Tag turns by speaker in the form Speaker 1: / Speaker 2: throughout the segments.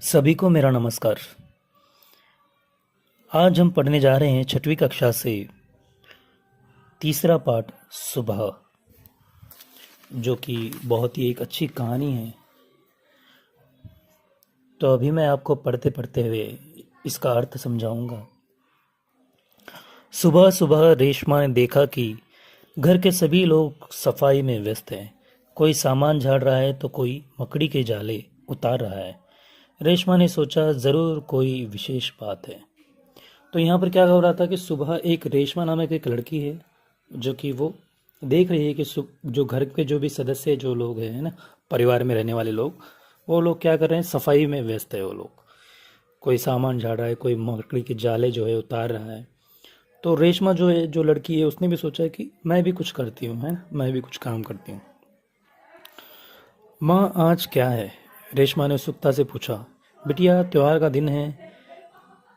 Speaker 1: सभी को मेरा नमस्कार। आज हम पढ़ने जा रहे हैं छठवीं कक्षा से तीसरा पाठ सुबह, जो कि बहुत ही एक अच्छी कहानी है। तो अभी मैं आपको पढ़ते पढ़ते हुए इसका अर्थ समझाऊंगा। सुबह सुबह रेशमा ने देखा कि घर के सभी लोग सफाई में व्यस्त हैं। कोई सामान झाड़ रहा है तो कोई मकड़ी के जाले उतार रहा है। रेशमा ने सोचा जरूर कोई विशेष बात है। तो यहाँ पर क्या हो रहा था कि सुबह एक रेशमा नामक एक लड़की है, जो कि वो देख रही है कि जो घर के जो भी सदस्य जो लोग हैं ना, परिवार में रहने वाले लोग, वो लोग क्या कर रहे हैं, सफाई में व्यस्त है। वो लोग कोई सामान झाड़ रहा है, कोई मकड़ी के जाले जो है उतार रहा है। तो रेशमा जो है, जो लड़की है, उसने भी सोचा कि मैं भी कुछ करती हूँ, है ना, मैं भी कुछ काम करती हूँ। माँ आज क्या है? रेशमा ने उत्सुकता से पूछा। बिटिया, त्योहार का दिन है,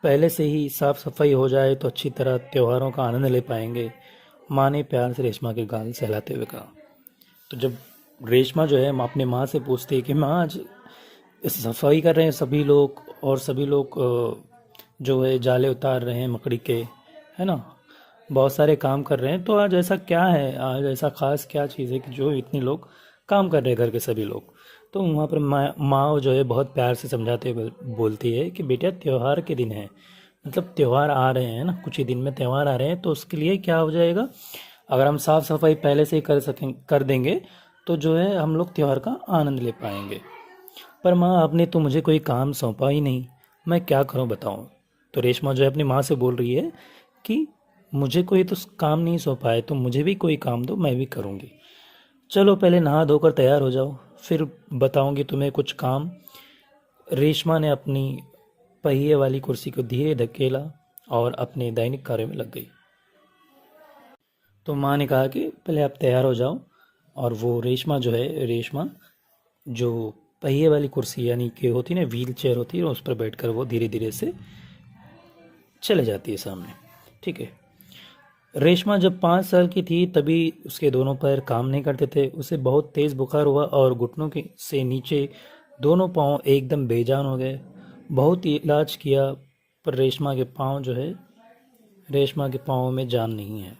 Speaker 1: पहले से ही साफ सफाई हो जाए तो अच्छी तरह त्योहारों का आनंद ले पाएंगे। माँ ने प्यार से रेशमा के गाल सहलाते हुए कहा। तो जब रेशमा जो है अपने माँ से पूछती है कि माँ आज सफाई कर रहे हैं सभी लोग, और सभी लोग जो है जाले उतार रहे हैं मकड़ी के, है ना, बहुत सारे काम कर रहे हैं, तो आज ऐसा क्या है, आज ऐसा खास क्या चीज़ है कि जो इतने लोग काम कर रहे हैं घर के सभी लोग। तो वहाँ पर माँ जो है बहुत प्यार से समझाते हुए बोलती है कि बेटा त्योहार के दिन है, मतलब त्योहार आ रहे हैं ना, कुछ ही दिन में त्योहार आ रहे हैं, तो उसके लिए क्या हो जाएगा, अगर हम साफ सफाई पहले से ही कर देंगे तो जो है हम लोग त्योहार का आनंद ले पाएंगे। पर माँ, आपने तो मुझे कोई काम सौंपा ही नहीं, मैं क्या करूँ बताऊँ। तो रेशमा जो है अपनी माँ से बोल रही है कि मुझे कोई तो काम नहीं सौंपा है, तो मुझे भी कोई काम दो, मैं भी करूँगी। चलो पहले नहा धोकर तैयार हो जाओ, फिर बताऊंगी तुम्हें कुछ काम। रेशमा ने अपनी पहिए वाली कुर्सी को धीरे धकेला और अपने दैनिक कार्य में लग गई। तो माँ ने कहा कि पहले आप तैयार हो जाओ, और वो रेशमा जो पहिए वाली कुर्सी यानी कि होती है ना, व्हील चेयर होती है, उस पर बैठकर वो धीरे धीरे से चले जाती है सामने। ठीक है। रेशमा जब 5 साल की थी तभी उसके दोनों पैर काम नहीं करते थे। उसे बहुत तेज बुखार हुआ और घुटनों के से नीचे दोनों पांव एकदम बेजान हो गए। बहुत इलाज किया, पर रेशमा के पाँव में जान नहीं है।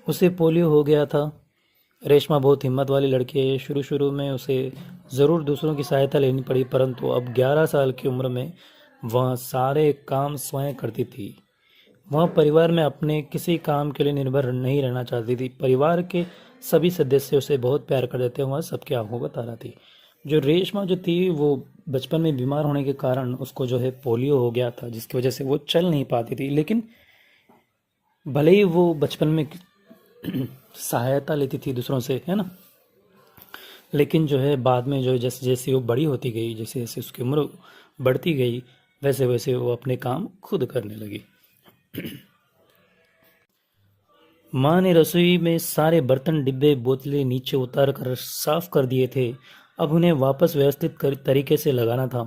Speaker 1: उसे पोलियो हो गया था। रेशमा बहुत हिम्मत वाली लड़की है। शुरू शुरू में उसे ज़रूर दूसरों की सहायता लेनी पड़ी, परंतु अब 11 साल की उम्र में वह सारे काम स्वयं करती थी। वह परिवार में अपने किसी काम के लिए निर्भर नहीं रहना चाहती थी। परिवार के सभी सदस्य उसे बहुत प्यार करते थे। वह सबकी आंखों का तारा थी। जो रेशमा जो थी, वो बचपन में बीमार होने के कारण उसको जो है पोलियो हो गया था, जिसकी वजह से वो चल नहीं पाती थी। लेकिन भले ही वो बचपन में सहायता लेती थी दूसरों से, है ना, लेकिन जो है बाद में जो है जैसे जैसे वो बड़ी होती गई, जैसे जैसे उसकी उम्र बढ़ती गई, वैसे वैसे वो अपने काम खुद करने लगी। माँ ने रसोई में सारे बर्तन, डिब्बे, बोतलें नीचे उतार कर साफ कर दिए थे। अब उन्हें वापस तरीके से लगाना था।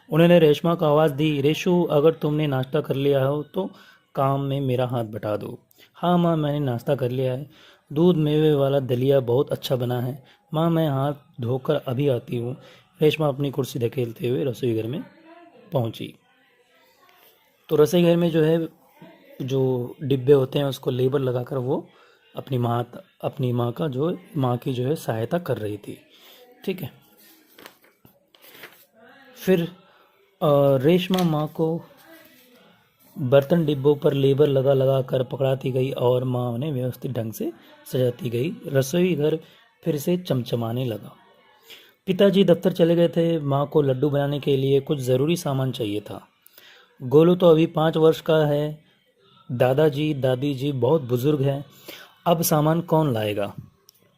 Speaker 1: उन्होंने रेशमा को आवाज़ दी, रेशु, अगर तुमने नाश्ता कर लिया हो तो काम में मेरा हाथ बटा दो। हाँ माँ, मैंने नाश्ता कर लिया है। दूध मेवे वाला दलिया बहुत अच्छा बना है। माँ, मैं हाथ धोकर अभी आती हूँ। रेशमा अपनी कुर्सी धकेलते हुए रसोई घर में पहुंची। तो रसोई घर में जो है, जो डिब्बे होते हैं उसको लेबल लगाकर वो अपनी माँ की जो है सहायता कर रही थी। ठीक है। फिर रेशमा माँ को बर्तन डिब्बों पर लेबल लगा लगा कर पकड़ाती गई और माँ उन्हें व्यवस्थित ढंग से सजाती गई। रसोई घर फिर से चमचमाने लगा। पिताजी दफ्तर चले गए थे। माँ को लड्डू बनाने के लिए कुछ ज़रूरी सामान चाहिए था। गोलू तो अभी 5 वर्ष का है। दादाजी दादी जी बहुत बुजुर्ग हैं। अब सामान कौन लाएगा?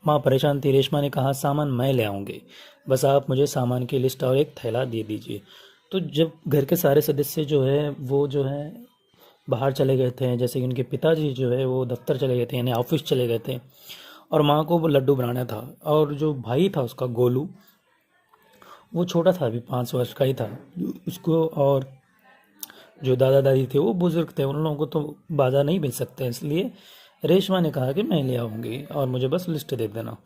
Speaker 1: माँ परेशान थी। रेशमा ने कहा, सामान मैं ले आऊँगी, बस आप मुझे सामान की लिस्ट और एक थैला दे दीजिए। तो जब घर के सारे सदस्य जो है वो जो है बाहर चले गए थे, जैसे कि उनके पिताजी जो है वो दफ्तर चले गए थे, यानी ऑफिस चले गए थे, और माँ को वो लड्डू बनाना था। और जो भाई था उसका, गोलू, वो छोटा था, अभी 5 वर्ष का ही था उसको, और जो दादा दादी थे वो बुजुर्ग थे, उन लोगों को तो बाजार नहीं बेच सकते, इसलिए रेशमा ने कहा कि मैं ले आऊँगी और मुझे बस लिस्ट दे देना।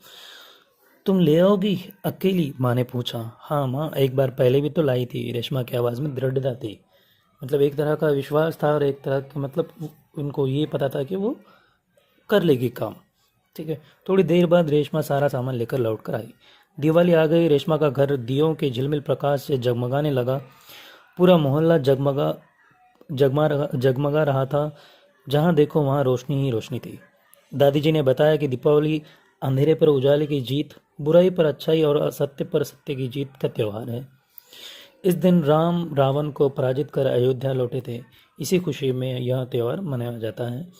Speaker 1: तुम ले आओगी अकेली? माँ ने पूछा। हाँ माँ, एक बार पहले भी तो लाई थी, रेशमा की आवाज़ में दृढ़ता थी। मतलब एक तरह का विश्वास था और एक तरह का मतलब उनको ये पता था कि वो कर लेगी काम। ठीक है। थोड़ी देर बाद रेशमा सारा सामान लेकर लौट कर आई। दिवाली आ गई। रेशमा का घर दियों के झिलमिल प्रकाश से जगमगाने लगा। पूरा मोहल्ला जगमगा रहा था। जहाँ देखो वहाँ रोशनी ही रोशनी थी। दादी जी ने बताया कि दीपावली अंधेरे पर उजाले की जीत, बुराई पर अच्छाई और असत्य पर सत्य की जीत का त्योहार है। इस दिन राम रावण को पराजित कर अयोध्या लौटे थे। इसी खुशी में यह त्यौहार मनाया जाता है।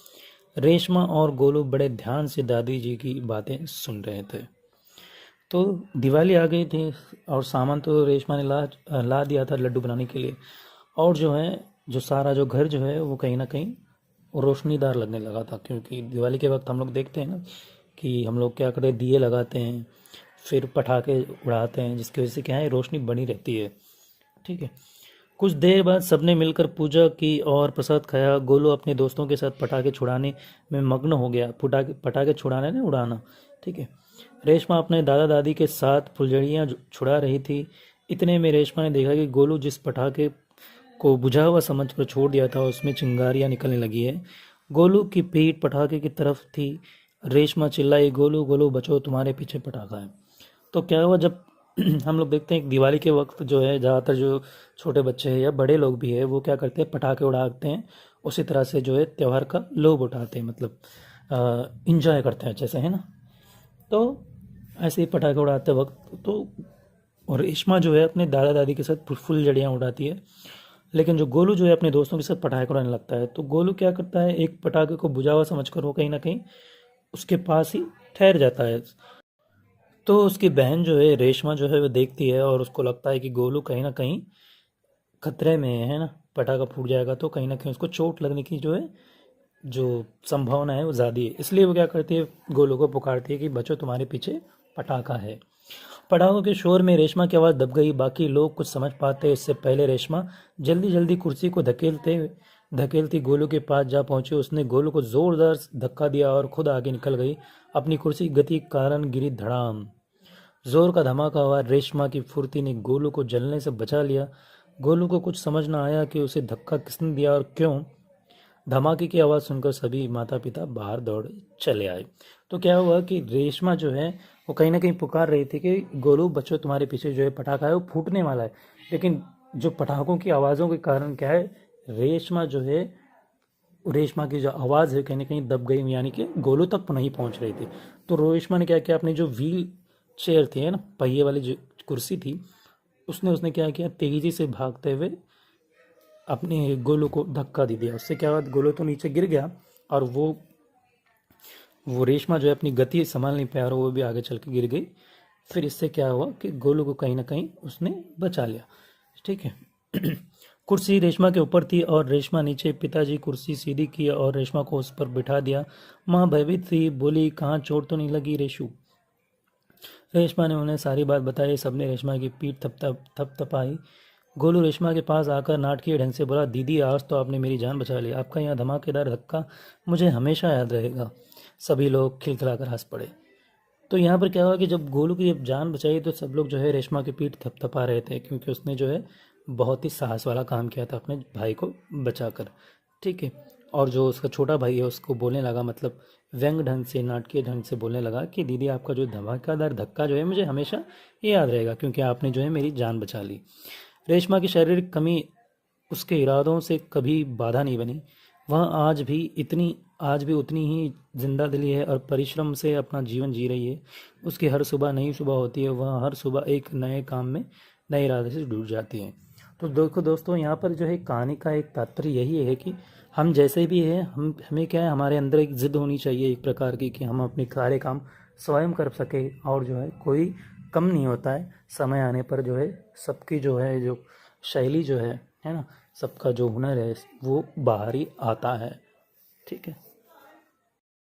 Speaker 1: रेशमा और गोलू बड़े ध्यान से दादी जी की बातें सुन रहे थे। तो दिवाली आ गई थी और सामान तो रेशमा ने ला दिया था लड्डू बनाने के लिए। और जो है, जो सारा जो घर जो है वो कहीं ना कहीं रोशनीदार लगने लगा था, क्योंकि दिवाली के वक्त हम लोग देखते हैं ना कि हम लोग क्या करते हैं, दिए लगाते हैं, फिर पटाखे उड़ाते हैं, जिसकी वजह से क्या है, रोशनी बनी रहती है। ठीक है। कुछ देर बाद सबने मिलकर पूजा की और प्रसाद खाया। गोलू अपने दोस्तों के साथ पटाखे छुड़ाने में मग्न हो गया। पटाखे छुड़ाने ने उड़ाना। ठीक है। रेशमा अपने दादा दादी के साथ फुलझड़ियाँ छुड़ा रही थी। इतने में रेशमा ने देखा कि गोलू जिस पटाखे को बुझा हुआ समझकर छोड़ दिया था उसमें चिंगारियाँ निकलने लगी है। गोलू की पीठ पटाखे की तरफ थी। रेशमा चिल्लाई, गोलू गोलू बचो, तुम्हारे पीछे पटाखा है। तो क्या हुआ, जब हम लोग देखते हैं कि दिवाली के वक्त जो है ज़्यादातर जो छोटे बच्चे हैं या बड़े लोग भी है वो क्या करते हैं, पटाखे उड़ाते हैं। उसी तरह से जो है त्यौहार का लोभ उठाते हैं, मतलब इंजॉय करते हैं अच्छे से, है ना। तो ऐसे ही पटाखे उड़ाते वक्त तो और रेशमा जो है अपने दादा दादी के साथ फुलझड़ियाँ उड़ाती है। लेकिन जो गोलू जो है अपने दोस्तों के साथ पटाखे उड़ाने लगता है। तो गोलू क्या करता है, एक पटाखे को बुझा हुआ समझकर वो कहीं ना कहीं उसके पास ही ठहर जाता है। तो उसकी बहन जो है रेशमा जो है वो देखती है और उसको लगता है कि गोलू कहीं ना कहीं खतरे में है ना, पटाखा फूट जाएगा तो कहीं ना कहीं उसको चोट लगने की जो है जो संभावना है वो ज़्यादा है। इसलिए वो क्या करती है, गोलू को पुकारती है कि बच्चों तुम्हारे पीछे पटाखा है। पटाखों के शोर में रेशमा की आवाज़ दब गई। बाकी लोग कुछ समझ पाते इससे पहले रेशमा जल्दी जल्दी कुर्सी को धकेलती गोलू के पास जा पहुंची। उसने गोलू को जोरदार धक्का दिया और खुद आगे निकल गई। अपनी कुर्सी की गति के कारण गिरी धड़ाम। जोर का धमाका हुआ। रेशमा की फुर्ती ने गोलू को जलने से बचा लिया। गोलू को कुछ समझ न आया कि उसे धक्का किसने दिया और क्यों। धमाके की आवाज़ सुनकर सभी माता पिता बाहर दौड़ चले आए। तो क्या हुआ कि रेशमा जो है वो कहीं ना कहीं पुकार रही थी कि गोलू बच्चों तुम्हारे पीछे जो है पटाखा है वो फूटने वाला है। लेकिन जो पटाखों की आवाज़ों के कारण क्या है, रेशमा जो है, रेशमा की जो आवाज़ है कहीं ना कहीं दब गई, यानी कि गोलू तक नहीं पहुंच रही थी। तो रेशमा ने क्या किया, अपनी जो व्हील चेयर थी, है ना, पहिए वाली जो कुर्सी थी, उसने उसने क्या किया, तेजी से भागते हुए अपने गोलू को धक्का दे दिया। उससे क्या हुआ, गोलू तो नीचे गिर गया और वो रेशमा जो है अपनी गति संभाल नहीं पाया और वो भी आगे चल के गिर गई। फिर इससे क्या हुआ कि गोलू को कहीं ना कहीं उसने बचा लिया। ठीक है। कुर्सी रेशमा के ऊपर थी और रेशमा नीचे। पिताजी कुर्सी सीधी की और रेशमा को उस पर बिठा दिया। माँ भयभीत थी, बोली कहाँ चोट तो नहीं लगी रेशू। रेशमा ने उन्हें सारी बात बताई। सबने रेशमा की पीठ थपथपाई। गोलू रेशमा के पास आकर नाटकीय ढंग से बोला, दीदी आज तो आपने मेरी जान बचा ली। आपका यह धमाकेदार धक्का मुझे हमेशा याद रहेगा। सभी लोग खिलखिलाकर हंस पड़े। तो यहाँ पर क्या हुआ कि जब गोलू की जब जान बचाई तो सब लोग जो है रेशमा की पीठ थपथपा रहे थे, क्योंकि उसने जो है बहुत ही साहस वाला काम किया था अपने भाई को बचाकर। ठीक है। और जो उसका छोटा भाई है उसको बोलने लगा, मतलब व्यंग ढंग से, नाटकीय ढंग से बोलने लगा कि दीदी आपका जो धमाकेदार धक्का जो है मुझे हमेशा ये याद रहेगा, क्योंकि आपने जो है मेरी जान बचा ली। रेशमा की शारीरिक कमी उसके इरादों से कभी बाधा नहीं बनी। वह आज भी उतनी ही जिंदा दिली है और परिश्रम से अपना जीवन जी रही है। उसकी हर सुबह नई सुबह होती है। वह हर सुबह एक नए काम में नए इरादे से जुड़ जाती है। तो देखो दोस्तों, यहाँ पर जो है कहानी का एक तात्पर्य यही है कि हम जैसे भी हैं, हमें क्या है, हमारे अंदर एक जिद होनी चाहिए एक प्रकार की कि हम अपने सारे काम स्वयं कर सके। और जो है कोई कम नहीं होता है। समय आने पर जो है सबकी जो है जो शैली जो है ना, सबका जो हुनर है वो बाहर ही आता है। ठीक है।